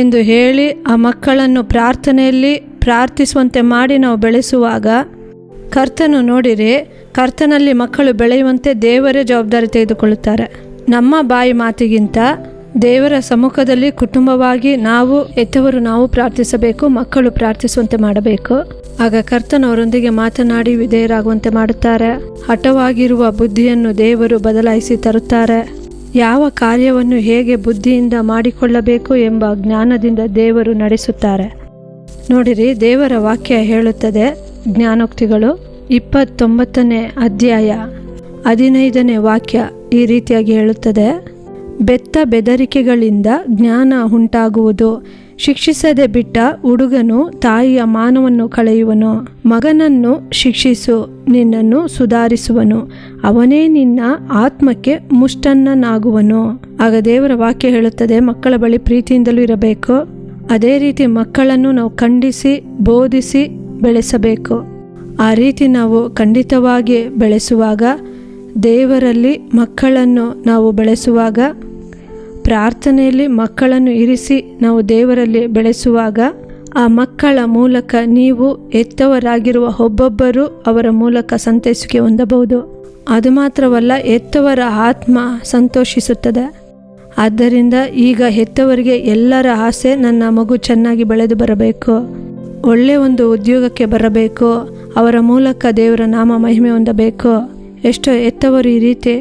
ಎಂದು ಹೇಳಿ ಆ ಮಕ್ಕಳನ್ನು ಪ್ರಾರ್ಥನೆಯಲ್ಲಿ ಪ್ರಾರ್ಥಿಸುವಂತೆ ಮಾಡಿ ನಾವು ಬೆಳೆಸುವಾಗ ಕರ್ತನು ನೋಡಿರಿ, ಕರ್ತನಲ್ಲಿ ಮಕ್ಕಳು ಬೆಳೆಯುವಂತೆ ದೇವರೇ ಜವಾಬ್ದಾರಿ ತೆಗೆದುಕೊಳ್ಳುತ್ತಾರೆ. ನಮ್ಮ ಬಾಯಿ ಮಾತಿಗಿಂತ ದೇವರ ಸಮ್ಮುಖದಲ್ಲಿ ಕುಟುಂಬವಾಗಿ ಹೆತ್ತವರು ನಾವು ಪ್ರಾರ್ಥಿಸಬೇಕು, ಮಕ್ಕಳು ಪ್ರಾರ್ಥಿಸುವಂತೆ ಮಾಡಬೇಕು. ಆಗ ಕರ್ತನು ಅವರೊಂದಿಗೆ ಮಾತನಾಡಿ ವಿಧೇಯರಾಗುವಂತೆ ಮಾಡುತ್ತಾರೆ. ಹಠವಾಗಿರುವ ಬುದ್ಧಿಯನ್ನು ದೇವರು ಬದಲಾಯಿಸಿ ತರುತ್ತಾರೆ. ಯಾವ ಕಾರ್ಯವನ್ನು ಹೇಗೆ ಬುದ್ಧಿಯಿಂದ ಮಾಡಿಕೊಳ್ಳಬೇಕು ಎಂಬ ಜ್ಞಾನದಿಂದ ದೇವರು ನಡೆಸುತ್ತಾರೆ. ನೋಡಿರಿ, ದೇವರ ವಾಕ್ಯ ಹೇಳುತ್ತದೆ, ಜ್ಞಾನೋಕ್ತಿಗಳು 29ನೇ ಅಧ್ಯಾಯ 15ನೇ ವಾಕ್ಯ ಈ ರೀತಿಯಾಗಿ ಹೇಳುತ್ತದೆ, ಬೆತ್ತ ಬೆದರಿಕೆಗಳಿಂದ ಜ್ಞಾನ ಉಂಟಾಗುವುದು, ಶಿಕ್ಷಿಸದೆ ಬಿಟ್ಟ ಹುಡುಗನು ತಾಯಿಯ ಮಾನವನ್ನು ಕಳೆಯುವನು. ಮಗನನ್ನು ಶಿಕ್ಷಿಸು, ನಿನ್ನನ್ನು ಸುಧಾರಿಸುವನು, ಅವನೇ ನಿನ್ನ ಆತ್ಮಕ್ಕೆ ಮುಷ್ಟನ್ನನಾಗುವನು. ಆಗ ದೇವರ ವಾಕ್ಯ ಹೇಳುತ್ತದೆ, ಮಕ್ಕಳ ಬಳಿ ಪ್ರೀತಿಯಿಂದಲೂ ಇರಬೇಕು. ಅದೇ ರೀತಿ ಮಕ್ಕಳನ್ನು ನಾವು ಖಂಡಿಸಿ ಬೋಧಿಸಿ ಬೆಳೆಸಬೇಕು. ಆ ರೀತಿ ನಾವು ಖಂಡಿತವಾಗಿ ಬೆಳೆಸುವಾಗ, ದೇವರಲ್ಲಿ ಮಕ್ಕಳನ್ನು ನಾವು ಬೆಳೆಸುವಾಗ, ಪ್ರಾರ್ಥನೆಯಲ್ಲಿ ಮಕ್ಕಳನ್ನು ಇರಿಸಿ ನಾವು ದೇವರಲ್ಲಿ ಬೆಳೆಸುವಾಗ, ಆ ಮಕ್ಕಳ ಮೂಲಕ ನೀವು ಹೆತ್ತವರಾಗಿರುವ ಒಬ್ಬೊಬ್ಬರು ಅವರ ಮೂಲಕ ಸಂತೈಸಿಕೆ ಹೊಂದಬಹುದು. ಅದು ಮಾತ್ರವಲ್ಲ, ಹೆತ್ತವರ ಆತ್ಮ ಸಂತೋಷಿಸುತ್ತದೆ. ಆದ್ದರಿಂದ ಈಗ ಹೆತ್ತವರಿಗೆ ಎಲ್ಲರ ಆಸೆ, ನನ್ನ ಮಗು ಚೆನ್ನಾಗಿ ಬೆಳೆದು ಬರಬೇಕು, ಒಳ್ಳೆಯ ಒಂದು ಉದ್ಯೋಗಕ್ಕೆ ಬರಬೇಕು, ಅವರ ಮೂಲಕ ದೇವರ ನಾಮ ಮಹಿಮೆ ಹೊಂದಬೇಕು. ಎಷ್ಟೋ ಹೆತ್ತವರು ಈ ರೀತಿ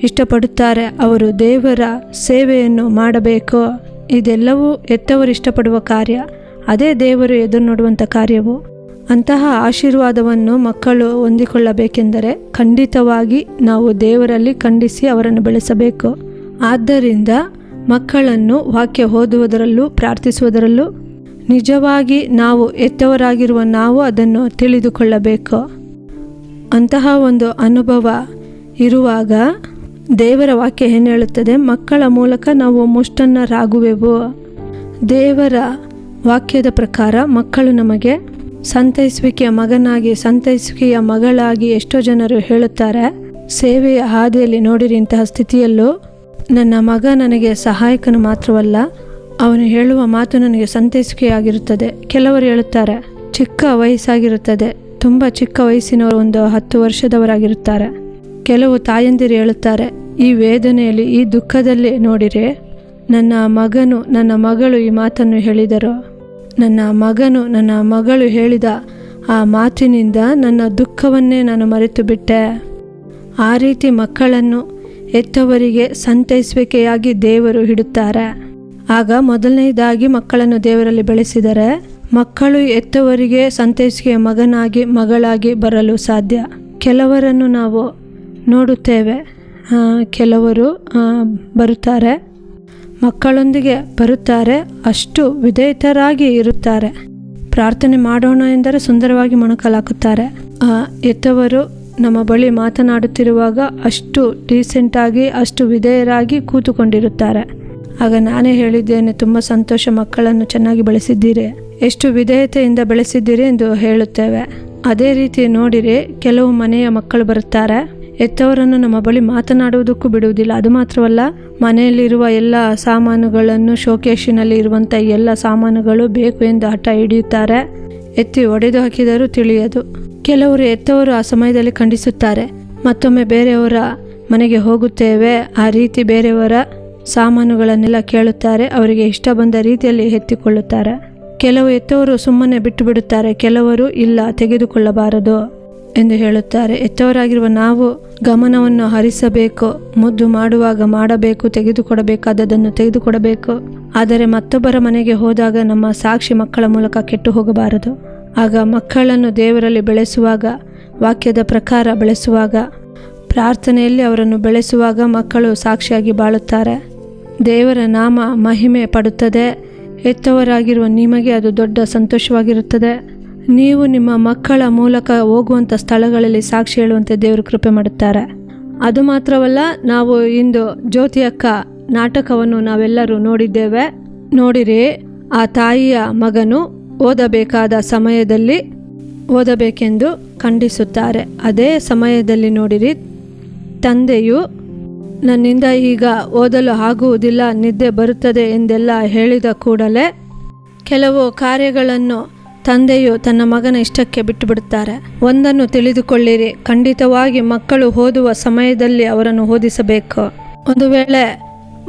ಇಷ್ಟಪಡುತ್ತಾರೆ, ಅವರು ದೇವರ ಸೇವೆಯನ್ನು ಮಾಡಬೇಕು. ಇದೆಲ್ಲವೂ ಹೆತ್ತವರು ಇಷ್ಟಪಡುವ ಕಾರ್ಯ, ಅದೇ ದೇವರು ಎದುರು ನೋಡುವಂಥ ಕಾರ್ಯವು. ಅಂತಹ ಆಶೀರ್ವಾದವನ್ನು ಮಕ್ಕಳು ಹೊಂದಿಕೊಳ್ಳಬೇಕೆಂದರೆ ಖಂಡಿತವಾಗಿ ನಾವು ದೇವರಲ್ಲಿ ಖಂಡಿಸಿ ಅವರನ್ನು ಬೆಳೆಸಬೇಕು. ಆದ್ದರಿಂದ ಮಕ್ಕಳನ್ನು ವಾಕ್ಯ ಓದುವುದರಲ್ಲೂ ಪ್ರಾರ್ಥಿಸುವುದರಲ್ಲೂ ನಿಜವಾಗಿ ನಾವು ಹೆತ್ತವರಾಗಿರುವ ನಾವು ಅದನ್ನು ತಿಳಿದುಕೊಳ್ಳಬೇಕು. ಅಂತಹ ಒಂದು ಅನುಭವ ಇರುವಾಗ ದೇವರ ವಾಕ್ಯ ಏನು ಹೇಳುತ್ತದೆ, ಮಕ್ಕಳ ಮೂಲಕ ನಾವು ಮುಷ್ಟನ್ನರಾಗುವೆವು. ದೇವರ ವಾಕ್ಯದ ಪ್ರಕಾರ ಮಕ್ಕಳು ನಮಗೆ ಸಂತೈಸುವಿಕೆಯ ಮಗನಾಗಿ, ಸಂತೈಸುವಿಕೆಯ ಮಗಳಾಗಿ ಎಷ್ಟೋ ಜನರು ಹೇಳುತ್ತಾರೆ. ಸೇವೆಯ ಹಾದಿಯಲ್ಲಿ ನೋಡಿರಿ, ಇಂತಹ ಸ್ಥಿತಿಯಲ್ಲೂ ನನ್ನ ಮಗ ನನಗೆ ಸಹಾಯಕನು ಮಾತ್ರವಲ್ಲ, ಅವನು ಹೇಳುವ ಮಾತು ನನಗೆ ಸಂತೈಸುವಿಕೆಯಾಗಿರುತ್ತದೆ. ಕೆಲವರು ಹೇಳುತ್ತಾರೆ ಚಿಕ್ಕ ವಯಸ್ಸಾಗಿರುತ್ತದೆ, ತುಂಬ ಚಿಕ್ಕ ವಯಸ್ಸಿನವರು, ಒಂದು 10 ವರ್ಷದವರಾಗಿರುತ್ತಾರೆ. ಕೆಲವು ತಾಯಂದಿರು ಹೇಳುತ್ತಾರೆ, ಈ ವೇದನೆಯಲ್ಲಿ, ಈ ದುಃಖದಲ್ಲಿ ನೋಡಿರೆ ನನ್ನ ಮಗನು ನನ್ನ ಮಗಳು ಈ ಮಾತನ್ನು ಹೇಳಿದರು, ನನ್ನ ಮಗನು ನನ್ನ ಮಗಳು ಹೇಳಿದ ಆ ಮಾತಿನಿಂದ ನನ್ನ ದುಃಖವನ್ನೇ ನಾನು ಮರೆತು ಬಿಟ್ಟೆ. ಆ ರೀತಿ ಮಕ್ಕಳನ್ನು ಹೆತ್ತವರಿಗೆ ಸಂತೈಸುವಿಕೆಯಾಗಿ ದೇವರು ಇಡುತ್ತಾರೆ. ಆಗ ಮೊದಲನೇದಾಗಿ ಮಕ್ಕಳನ್ನು ದೇವರಲ್ಲಿ ಬೆಳೆಸಿದರೆ ಮಕ್ಕಳು ಹೆತ್ತವರಿಗೆ ಸಂತೈಸುವಿಕೆಯ ಮಗನಾಗಿ ಮಗಳಾಗಿ ಬರಲು ಸಾಧ್ಯ. ಕೆಲವರನ್ನು ನಾವು ನೋಡುತ್ತೇವೆ, ಕೆಲವರು ಬರುತ್ತಾರೆ, ಮಕ್ಕಳೊಂದಿಗೆ ಬರುತ್ತಾರೆ, ಅಷ್ಟು ವಿಧೇಯತರಾಗಿ ಇರುತ್ತಾರೆ. ಪ್ರಾರ್ಥನೆ ಮಾಡೋಣ ಎಂದರೆ ಸುಂದರವಾಗಿ ಮೊಣಕಾಲಾಕುತ್ತಾರೆ. ಹೆತ್ತವರು ನಮ್ಮ ಬಳಿ ಮಾತನಾಡುತ್ತಿರುವಾಗ ಅಷ್ಟು ಡೀಸೆಂಟಾಗಿ, ಅಷ್ಟು ವಿಧೇಯರಾಗಿ ಕೂತುಕೊಂಡಿರುತ್ತಾರೆ. ಆಗ ನಾನೇ ಹೇಳಿದ್ದೇನೆ, ತುಂಬ ಸಂತೋಷ, ಮಕ್ಕಳನ್ನು ಚೆನ್ನಾಗಿ ಬೆಳೆಸಿದ್ದೀರಿ, ಎಷ್ಟು ವಿಧೇಯತೆಯಿಂದ ಬೆಳೆಸಿದ್ದೀರಿ ಎಂದು ಹೇಳುತ್ತೇವೆ. ಅದೇ ರೀತಿ ನೋಡಿರಿ, ಕೆಲವು ಮನೆಯ ಮಕ್ಕಳು ಬರುತ್ತಾರೆ, ಹೆತ್ತವರನ್ನು ನಮ್ಮ ಬಳಿ ಮಾತನಾಡುವುದಕ್ಕೂ ಬಿಡುವುದಿಲ್ಲ. ಅದು ಮಾತ್ರವಲ್ಲ, ಮನೆಯಲ್ಲಿರುವ ಎಲ್ಲ ಸಾಮಾನುಗಳನ್ನು, ಶೋಕೇಶಿನಲ್ಲಿ ಇರುವಂಥ ಎಲ್ಲ ಸಾಮಾನುಗಳು ಬೇಕು ಎಂದು ಹಠ ಹಿಡಿಯುತ್ತಾರೆ. ಎತ್ತಿ ಒಡೆದು ಹಾಕಿದರೂ ತಿಳಿಯದು. ಕೆಲವರು ಹೆತ್ತವರು ಆ ಸಮಯದಲ್ಲಿ ಖಂಡಿಸುತ್ತಾರೆ. ಮತ್ತೊಮ್ಮೆ ಬೇರೆಯವರ ಮನೆಗೆ ಹೋಗುತ್ತೇವೆ, ಆ ರೀತಿ ಬೇರೆಯವರ ಸಾಮಾನುಗಳನ್ನೆಲ್ಲ ಕೇಳುತ್ತಾರೆ, ಅವರಿಗೆ ಇಷ್ಟ ಬಂದ ರೀತಿಯಲ್ಲಿ ಎತ್ತಿಕೊಳ್ಳುತ್ತಾರೆ. ಕೆಲವು ಹೆತ್ತವರು ಸುಮ್ಮನೆ ಬಿಟ್ಟು ಬಿಡುತ್ತಾರೆ, ಕೆಲವರು ಇಲ್ಲ, ತೆಗೆದುಕೊಳ್ಳಬಾರದು ಎಂದು ಹೇಳುತ್ತಾರೆ. ಹೆತ್ತವರಾಗಿರುವ ನಾವು ಗಮನವನ್ನು ಹರಿಸಬೇಕು, ಮುದ್ದು ಮಾಡುವಾಗ ಮಾಡಬೇಕು, ತೆಗೆದುಕೊಡಬೇಕಾದದನ್ನು ತೆಗೆದುಕೊಡಬೇಕು. ಆದರೆ ಮತ್ತೊಬ್ಬರ ಮನೆಗೆ ಹೋದಾಗ ನಮ್ಮ ಸಾಕ್ಷಿ ಮಕ್ಕಳ ಮೂಲಕ ಕೆಟ್ಟು ಹೋಗಬಾರದು. ಆಗ ಮಕ್ಕಳನ್ನು ದೇವರಲ್ಲಿ ಬೆಳೆಸುವಾಗ, ವಾಕ್ಯದ ಪ್ರಕಾರ ಬೆಳೆಸುವಾಗ, ಪ್ರಾರ್ಥನೆಯಲ್ಲಿ ಅವರನ್ನು ಬೆಳೆಸುವಾಗ ಮಕ್ಕಳು ಸಾಕ್ಷಿಯಾಗಿ ಬಾಳುತ್ತಾರೆ. ದೇವರ ನಾಮ ಮಹಿಮೆ ಪಡುತ್ತದೆ. ಹೆತ್ತವರಾಗಿರುವ ನಿಮಗೆ ಅದು ದೊಡ್ಡ ಸಂತೋಷವಾಗಿರುತ್ತದೆ. ನೀವು ನಿಮ್ಮ ಮಕ್ಕಳ ಮೂಲಕ ಹೋಗುವಂಥ ಸ್ಥಳಗಳಲ್ಲಿ ಸಾಕ್ಷಿ ಹೇಳುವಂತೆ ದೇವರು ಕೃಪೆ ಮಾಡುತ್ತಾರೆ. ಅದು ಮಾತ್ರವಲ್ಲ, ನಾವು ಇಂದು ಜ್ಯೋತಿ ಅಕ್ಕ ನಾಟಕವನ್ನು ನಾವೆಲ್ಲರೂ ನೋಡಿದ್ದೇವೆ. ನೋಡಿರಿ, ಆ ತಾಯಿಯ ಮಗನು ಓದಬೇಕಾದ ಸಮಯದಲ್ಲಿ ಓದಬೇಕೆಂದು ಖಂಡಿಸುತ್ತಾರೆ. ಅದೇ ಸಮಯದಲ್ಲಿ ನೋಡಿರಿ, ತಂದೆಯು ನನ್ನಿಂದ ಈಗ ಓದಲು ಆಗುವುದಿಲ್ಲ, ನಿದ್ದೆ ಬರುತ್ತದೆ ಎಂದೆಲ್ಲ ಹೇಳಿದ ಕೂಡಲೇ ಕೆಲವು ಕಾರ್ಯಗಳನ್ನು ತಂದೆಯು ತನ್ನ ಮಗನ ಇಷ್ಟಕ್ಕೆ ಬಿಟ್ಟು ಬಿಡುತ್ತಾರೆ. ಒಂದನ್ನು ತಿಳಿದುಕೊಳ್ಳಿರಿ, ಖಂಡಿತವಾಗಿ ಮಕ್ಕಳು ಓದುವ ಸಮಯದಲ್ಲಿ ಅವರನ್ನು ಓದಿಸಬೇಕು. ಒಂದು ವೇಳೆ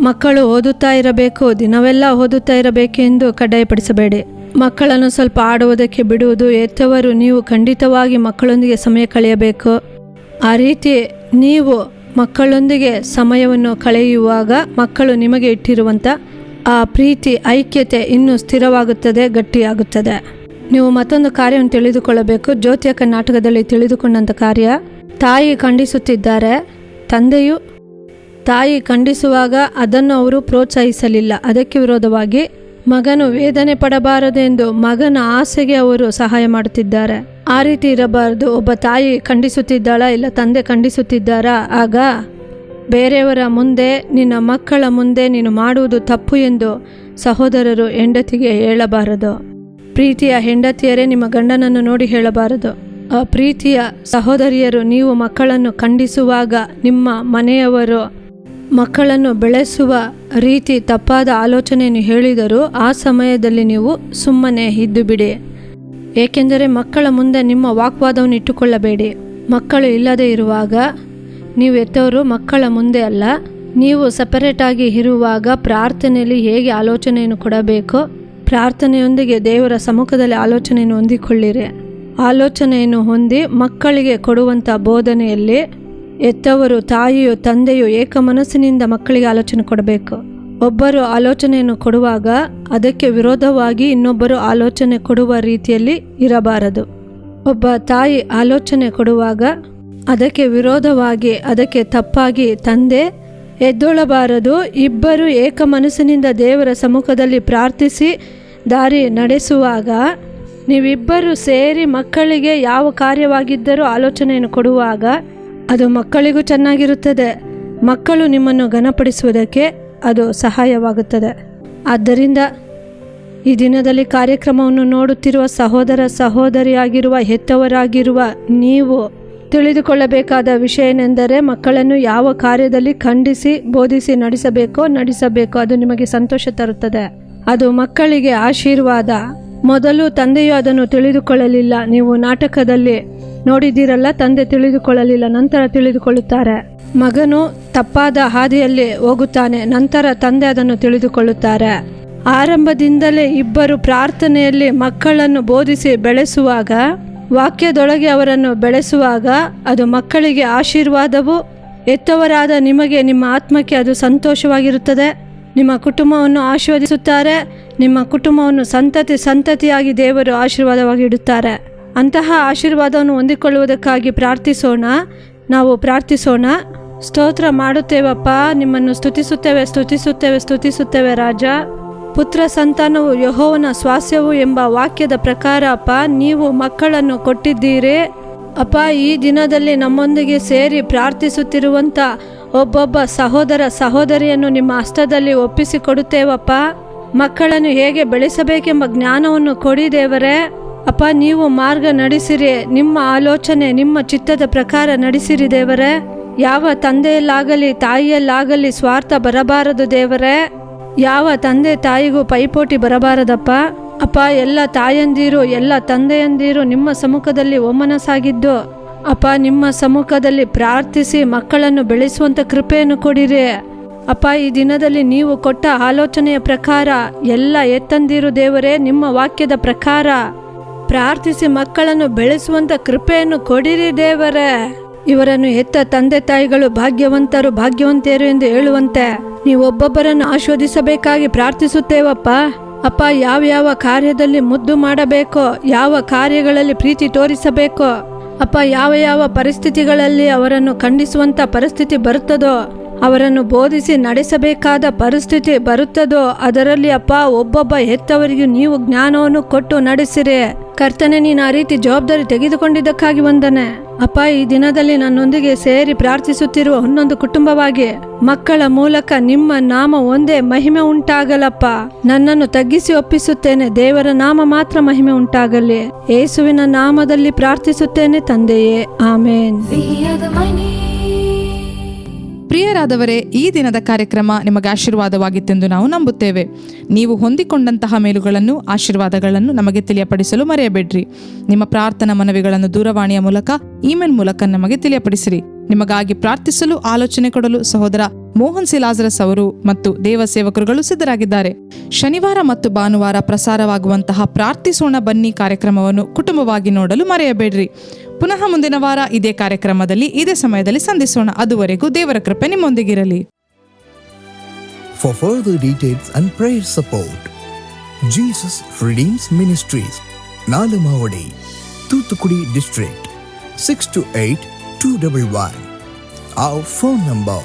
ಮಕ್ಕಳು ಓದುತ್ತಾ ಇರಬೇಕು, ದಿನವೆಲ್ಲ ಓದುತ್ತಾ ಇರಬೇಕೆಂದು ಕಡ್ಡಾಯಪಡಿಸಬೇಡಿ. ಮಕ್ಕಳನ್ನು ಸ್ವಲ್ಪ ಆಡುವುದಕ್ಕೆ ಬಿಡುವುದು. ಹೆತ್ತವರು ನೀವು ಖಂಡಿತವಾಗಿ ಮಕ್ಕಳೊಂದಿಗೆ ಸಮಯ ಕಳೆಯಬೇಕು. ಆ ರೀತಿ ನೀವು ಮಕ್ಕಳೊಂದಿಗೆ ಸಮಯವನ್ನು ಕಳೆಯುವಾಗ ಮಕ್ಕಳು ನಿಮಗೆ ಇಟ್ಟಿರುವಂಥ ಆ ಪ್ರೀತಿ, ಐಕ್ಯತೆ ಇನ್ನೂ ಸ್ಥಿರವಾಗುತ್ತದೆ, ಗಟ್ಟಿಯಾಗುತ್ತದೆ. ನೀವು ಮತ್ತೊಂದು ಕಾರ್ಯವನ್ನು ತಿಳಿದುಕೊಳ್ಳಬೇಕು. ಜ್ಯೋತಿ ಅಕ್ಕ ನಾಟಕದಲ್ಲಿ ತಿಳಿದುಕೊಂಡಂಥ ಕಾರ್ಯ, ತಾಯಿ ಖಂಡಿಸುತ್ತಿದ್ದಾರೆ, ತಂದೆಯು ತಾಯಿ ಖಂಡಿಸುವಾಗ ಅದನ್ನು ಅವರು ಪ್ರೋತ್ಸಾಹಿಸಲಿಲ್ಲ. ಅದಕ್ಕೆ ವಿರೋಧವಾಗಿ ಮಗನು ವೇದನೆ ಪಡಬಾರದೆಂದು ಮಗನ ಆಸೆಗೆ ಅವರು ಸಹಾಯ ಮಾಡುತ್ತಿದ್ದಾರೆ. ಆ ರೀತಿ ಇರಬಾರದು. ಒಬ್ಬ ತಾಯಿ ಖಂಡಿಸುತ್ತಿದ್ದಾಳಾ, ಇಲ್ಲ ತಂದೆ ಖಂಡಿಸುತ್ತಿದ್ದಾರಾ, ಆಗ ಬೇರೆಯವರ ಮುಂದೆ, ನಿನ್ನ ಮಕ್ಕಳ ಮುಂದೆ ನೀನು ಮಾಡುವುದು ತಪ್ಪು ಎಂದು ಸಹೋದರರು ಹೆಂಡತಿಗೆ ಹೇಳಬಾರದು. ಪ್ರೀತಿಯ ಹೆಂಡತಿಯರೇ ನಿಮ್ಮ ಗಂಡನನ್ನು ನೋಡಿ ಹೇಳಬಾರದು. ಆ ಪ್ರೀತಿಯ ಸಹೋದರಿಯರು, ನೀವು ಮಕ್ಕಳನ್ನು ಖಂಡಿಸುವಾಗ ನಿಮ್ಮ ಮನೆಯವರು ಮಕ್ಕಳನ್ನು ಬೆಳೆಸುವ ರೀತಿ ತಪ್ಪಾದ ಆಲೋಚನೆಯನ್ನು ಹೇಳಿದರೂ ಆ ಸಮಯದಲ್ಲಿ ನೀವು ಸುಮ್ಮನೆ ಇದ್ದು ಬಿಡಿ. ಏಕೆಂದರೆ ಮಕ್ಕಳ ಮುಂದೆ ನಿಮ್ಮ ವಾಗ್ವಾದವನ್ನು ಇಟ್ಟುಕೊಳ್ಳಬೇಡಿ. ಮಕ್ಕಳು ಇಲ್ಲದೆ ಇರುವಾಗ ನೀವು ಹೆತ್ತವರು ಮಕ್ಕಳ ಮುಂದೆ ಅಲ್ಲ, ನೀವು ಸಪರೇಟಾಗಿ ಇರುವಾಗ ಪ್ರಾರ್ಥನೆಯಲ್ಲಿ ಹೇಗೆ ಆಲೋಚನೆಯನ್ನು ಕೊಡಬೇಕು, ಪ್ರಾರ್ಥನೆಯೊಂದಿಗೆ ದೇವರ ಸಮ್ಮುಖದಲ್ಲಿ ಆಲೋಚನೆಯನ್ನು ಹೊಂದಿಕೊಳ್ಳಿರಿ. ಆಲೋಚನೆಯನ್ನು ಹೊಂದಿ ಮಕ್ಕಳಿಗೆ ಕೊಡುವಂಥ ಬೋಧನೆಯಲ್ಲಿ ಹೆತ್ತವರು, ತಾಯಿಯು, ತಂದೆಯು ಏಕ ಮನಸ್ಸಿನಿಂದ ಮಕ್ಕಳಿಗೆ ಆಲೋಚನೆ ಕೊಡಬೇಕು. ಒಬ್ಬರು ಆಲೋಚನೆಯನ್ನು ಕೊಡುವಾಗ ಅದಕ್ಕೆ ವಿರೋಧವಾಗಿ ಇನ್ನೊಬ್ಬರು ಆಲೋಚನೆ ಕೊಡುವ ರೀತಿಯಲ್ಲಿ ಇರಬಾರದು. ಒಬ್ಬ ತಾಯಿ ಆಲೋಚನೆ ಕೊಡುವಾಗ ಅದಕ್ಕೆ ವಿರೋಧವಾಗಿ, ಅದಕ್ಕೆ ತಪ್ಪಾಗಿ ತಂದೆ ಎದ್ದೊಳ್ಳಬಾರದು. ಇಬ್ಬರು ಏಕ ಮನಸ್ಸಿನಿಂದ ದೇವರ ಸಮ್ಮುಖದಲ್ಲಿ ಪ್ರಾರ್ಥಿಸಿ ದಾರಿ ನಡೆಸುವಾಗ, ನೀವಿಬ್ಬರು ಸೇರಿ ಮಕ್ಕಳಿಗೆ ಯಾವ ಕಾರ್ಯವಾಗಿದ್ದರೂ ಆಲೋಚನೆಯನ್ನು ಕೊಡುವಾಗ ಅದು ಮಕ್ಕಳಿಗೂ ಚೆನ್ನಾಗಿರುತ್ತದೆ, ಮಕ್ಕಳು ನಿಮ್ಮನ್ನು ಘನಪಡಿಸುವುದಕ್ಕೆ ಅದು ಸಹಾಯವಾಗುತ್ತದೆ. ಆದ್ದರಿಂದ ಈ ದಿನದಲ್ಲಿ ಕಾರ್ಯಕ್ರಮವನ್ನು ನೋಡುತ್ತಿರುವ ಸಹೋದರ ಸಹೋದರಿಯಾಗಿರುವ ಹೆತ್ತವರಾಗಿರುವ ನೀವು ತಿಳಿದುಕೊಳ್ಳಬೇಕಾದ ವಿಷಯ ಏನೆಂದರೆ, ಮಕ್ಕಳನ್ನು ಯಾವ ಕಾರ್ಯದಲ್ಲಿ ಖಂಡಿಸಿ ಬೋಧಿಸಿ ನಡೆಸಬೇಕೋ ಅದು ನಿಮಗೆ ಸಂತೋಷ ತರುತ್ತದೆ. ಅದು ಮಕ್ಕಳಿಗೆ ಆಶೀರ್ವಾದ. ಮೊದಲು ತಂದೆಯು ಅದನ್ನು ತಿಳಿದುಕೊಳ್ಳಲಿಲ್ಲ. ನೀವು ನಾಟಕದಲ್ಲಿ ನೋಡಿದ್ದೀರಲ್ಲ, ತಂದೆ ತಿಳಿದುಕೊಳ್ಳಲಿಲ್ಲ, ನಂತರ ತಿಳಿದುಕೊಳ್ಳುತ್ತಾರೆ. ಮಗನು ತಪ್ಪಾದ ಹಾದಿಯಲ್ಲಿ ಹೋಗುತ್ತಾನೆ, ನಂತರ ತಂದೆ ಅದನ್ನು ತಿಳಿದುಕೊಳ್ಳುತ್ತಾರೆ. ಆರಂಭದಿಂದಲೇ ಇಬ್ಬರು ಪ್ರಾರ್ಥನೆಯಲ್ಲಿ ಮಕ್ಕಳನ್ನು ಬೋಧಿಸಿ ಬೆಳೆಸುವಾಗ, ವಾಕ್ಯದೊಳಗೆ ಅವರನ್ನು ಬೆಳೆಸುವಾಗ ಅದು ಮಕ್ಕಳಿಗೆ ಆಶೀರ್ವಾದವು, ಹೆತ್ತವರಾದ ನಿಮಗೆ, ನಿಮ್ಮ ಆತ್ಮಕ್ಕೆ ಅದು ಸಂತೋಷವಾಗಿರುತ್ತದೆ. ನಿಮ್ಮ ಕುಟುಂಬವನ್ನು ಆಶೀರ್ವದಿಸುತ್ತಾರೆ. ನಿಮ್ಮ ಕುಟುಂಬವನ್ನು ಸಂತತಿಯಾಗಿ ದೇವರು ಆಶೀರ್ವಾದವಾಗಿ ಇಡುತ್ತಾರೆ. ಅಂತಹ ಆಶೀರ್ವಾದವನ್ನು ಹೊಂದಿಕೊಳ್ಳುವುದಕ್ಕಾಗಿ ಪ್ರಾರ್ಥಿಸೋಣ. ನಾವು ಪ್ರಾರ್ಥಿಸೋಣ. ಸ್ತೋತ್ರ ಮಾಡುತ್ತೇವಪ್ಪ, ನಿಮ್ಮನ್ನು ಸ್ತುತಿಸುತ್ತೇವೆ ರಾಜ. ಪುತ್ರ ಸಂತಾನವು ಯೆಹೋವನ ಸ್ವಾಸ್ಯವು ಎಂಬ ವಾಕ್ಯದ ಪ್ರಕಾರ ಅಪ್ಪ, ನೀವು ಮಕ್ಕಳನ್ನು ಕೊಟ್ಟಿದ್ದೀರಿ ಅಪ್ಪ. ಈ ದಿನದಲ್ಲಿ ನಮ್ಮೊಂದಿಗೆ ಸೇರಿ ಪ್ರಾರ್ಥಿಸುತ್ತಿರುವಂಥ ಒಬ್ಬೊಬ್ಬ ಸಹೋದರ ಸಹೋದರಿಯನ್ನು ನಿಮ್ಮ ಹಸ್ತದಲ್ಲಿ ಒಪ್ಪಿಸಿಕೊಡುತ್ತೇವಪ್ಪ. ಮಕ್ಕಳನ್ನು ಹೇಗೆ ಬೆಳೆಸಬೇಕೆಂಬ ಜ್ಞಾನವನ್ನು ಕೊಡಿ ದೇವರೇ. ಅಪ್ಪ, ನೀವು ಮಾರ್ಗ ನಡೆಸಿರಿ, ನಿಮ್ಮ ಆಲೋಚನೆ ನಿಮ್ಮ ಚಿತ್ತದ ಪ್ರಕಾರ ನಡೆಸಿರಿ ದೇವರೇ. ಯಾವ ತಂದೆಯಲ್ಲಾಗಲಿ ತಾಯಿಯಲ್ಲಾಗಲಿ ಸ್ವಾರ್ಥ ಬರಬಾರದು ದೇವರೇ. ಯಾವ ತಂದೆ ತಾಯಿಗೂ ಪೈಪೋಟಿ ಬರಬಾರದಪ್ಪ. ಅಪ್ಪ, ಎಲ್ಲ ತಾಯಂದಿರು ಎಲ್ಲ ತಂದೆಯಂದಿರು ನಿಮ್ಮ ಸಮ್ಮುಖದಲ್ಲಿ ಒಮ್ಮನಸಾಗಿದ್ದು ಅಪ್ಪ, ನಿಮ್ಮ ಸಮ್ಮುಖದಲ್ಲಿ ಪ್ರಾರ್ಥಿಸಿ ಮಕ್ಕಳನ್ನು ಬೆಳೆಸುವಂಥ ಕೃಪೆಯನ್ನು ಕೊಡಿರಿ ಅಪ್ಪ. ಈ ದಿನದಲ್ಲಿ ನೀವು ಕೊಟ್ಟ ಆಲೋಚನೆಯ ಪ್ರಕಾರ ಎಲ್ಲ ಎತ್ತಂದಿರು ದೇವರೇ, ನಿಮ್ಮ ವಾಕ್ಯದ ಪ್ರಕಾರ ಪ್ರಾರ್ಥಿಸಿ ಮಕ್ಕಳನ್ನು ಬೆಳೆಸುವಂಥ ಕೃಪೆಯನ್ನು ಕೊಡಿರಿ ದೇವರೇ. ಇವರನ್ನು ಹೆತ್ತ ತಂದೆ ತಾಯಿಗಳು ಭಾಗ್ಯವಂತರು ಭಾಗ್ಯವಂತೆಯರು ಎಂದು ಹೇಳುವಂತೆ ನೀವು ಒಬ್ಬೊಬ್ಬರನ್ನು ಆಶೀರ್ವದಿಸಬೇಕಾಗಿ ಪ್ರಾರ್ಥಿಸುತ್ತೇವಪ್ಪ. ಅಪ್ಪ, ಯಾವ ಕಾರ್ಯದಲ್ಲಿ ಮುದ್ದು ಮಾಡಬೇಕೋ, ಯಾವ ಕಾರ್ಯಗಳಲ್ಲಿ ಪ್ರೀತಿ ತೋರಿಸಬೇಕೋ ಅಪ್ಪ, ಯಾವ ಪರಿಸ್ಥಿತಿಗಳಲ್ಲಿ ಅವರನ್ನು ಖಂಡಿಸುವಂಥ ಪರಿಸ್ಥಿತಿ ಬರುತ್ತದೋ, ಅವರನ್ನು ಬೋಧಿಸಿ ನಡೆಸಬೇಕಾದ ಪರಿಸ್ಥಿತಿ ಬರುತ್ತದೋ, ಅದರಲ್ಲಿ ಅಪ್ಪ ಒಬ್ಬೊಬ್ಬ ಹೆತ್ತವರಿಗೂ ನೀವು ಜ್ಞಾನವನ್ನು ಕೊಟ್ಟು ನಡೆಸಿರಿ ಕರ್ತನೆ. ನೀನು ಆ ರೀತಿ ಜವಾಬ್ದಾರಿ ತೆಗೆದುಕೊಂಡಿದ್ದಕ್ಕಾಗಿ ವಂದನೆ ಅಪ್ಪ. ಈ ದಿನದಲ್ಲಿ ನನ್ನೊಂದಿಗೆ ಸೇರಿ ಪ್ರಾರ್ಥಿಸುತ್ತಿರುವ 11 ಕುಟುಂಬವಾಗಿ ಮಕ್ಕಳ ಮೂಲಕ ನಿಮ್ಮ ನಾಮ ಒಂದೇ ಮಹಿಮೆ ಉಂಟಾಗಲಪ್ಪ. ನನ್ನನ್ನು ತಗ್ಗಿಸಿ ಒಪ್ಪಿಸುತ್ತೇನೆ, ದೇವರ ನಾಮ ಮಾತ್ರ ಮಹಿಮೆ ಉಂಟಾಗಲಿ. ಯೇಸುವಿನ ನಾಮದಲ್ಲಿ ಪ್ರಾರ್ಥಿಸುತ್ತೇನೆ ತಂದೆಯೇ, ಆಮೇನ್. ಪ್ರಿಯರಾದವರೇ, ಈ ದಿನದ ಕಾರ್ಯಕ್ರಮ ನಿಮಗೆ ಆಶೀರ್ವಾದವಾಗಿತ್ತೆಂದು ನಾವು ನಂಬುತ್ತೇವೆ. ನೀವು ಹೊಂದಿಕೊಂಡಂತಹ ಮೇಲುಗಳನ್ನು ಆಶೀರ್ವಾದಗಳನ್ನು ನಮಗೆ ತಿಳಿಯಪಡಿಸಲು ಮರೆಯಬೇಡ್ರಿ. ನಿಮ್ಮ ಪ್ರಾರ್ಥನಾ ಮನವಿಗಳನ್ನು ದೂರವಾಣಿಯ ಮೂಲಕ ಇಮೇಲ್ ಮೂಲಕ ನಮಗೆ ತಿಳಿಯಪಡಿಸಿರಿ. ನಿಮಗಾಗಿ ಪ್ರಾರ್ಥಿಸಲು ಆಲೋಚನೆ ಕೊಡಲು ಸಹೋದರ ಮೋಹನ್ ಸಿ ಲಾಜರಸ್ ಅವರು ಮತ್ತು ದೇವ ಸೇವಕರುಗಳು ಸಿದ್ಧರಾಗಿದ್ದಾರೆ. ಶನಿವಾರ ಮತ್ತು ಭಾನುವಾರ ಪ್ರಸಾರವಾಗುವಂತಹ ಪ್ರಾರ್ಥಿಸೋಣ ಬನ್ನಿ ಕಾರ್ಯಕ್ರಮವನ್ನು ಕುಟುಂಬವಾಗಿ ನೋಡಲು ಮರೆಯಬೇಡ್ರಿ. ಪುನಃ ಮುಂದಿನ ವಾರ ಇದೇ ಕಾರ್ಯಕ್ರಮದಲ್ಲಿ ಇದೇ ಸಮಯದಲ್ಲಿ ಸಂಧಿಸೋಣ. ಅದುವರೆಗೂ ದೇವರ ಕೃಪೆ ನಿಮ್ಮೊಂದಿಗಿರಲಿ. For further details and prayer support, Jesus Redeems Ministries, Nalamavadi, Thoothukudi District, 628211. Our phone number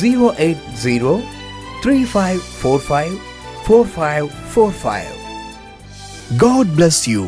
08035454545. God bless you.